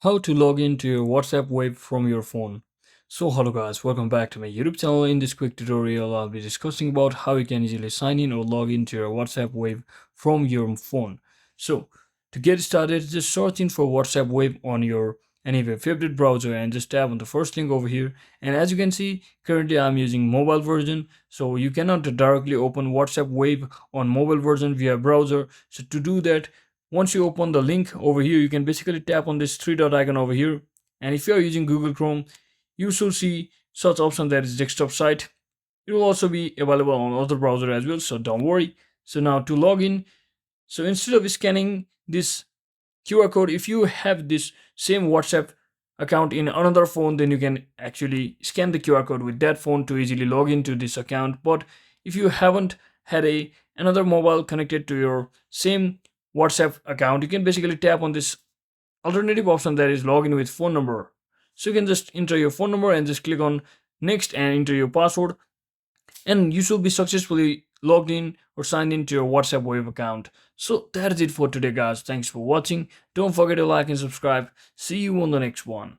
How to log into your WhatsApp web from your phone. So hello guys, welcome back to my YouTube channel. In this quick tutorial, I'll be discussing about how you can easily sign in or log into your WhatsApp web from your phone. So to get started, just search in for WhatsApp web on your any of your favorite browser and just tap on the first link over here. And as you can see, currently I'm using mobile version, so you cannot directly open WhatsApp web on mobile version via browser. So to do that, once you open the link over here, you can basically tap on this three dot icon over here. And if you are using Google Chrome, you should see such option that is desktop site. It will also be available on other browser as well, so don't worry. So now to log in, so instead of scanning this QR code, if you have this same WhatsApp account in another phone, then you can actually scan the QR code with that phone to easily log into this account. But if you haven't had a another mobile connected to your same WhatsApp account, you can basically tap on this alternative option that is login with phone number. So you can just enter your phone number and just click on next and enter your password, and you should be successfully logged in or signed into your WhatsApp web account. So that is it for today, guys. Thanks for watching. Don't forget to like and subscribe. See you on the next one.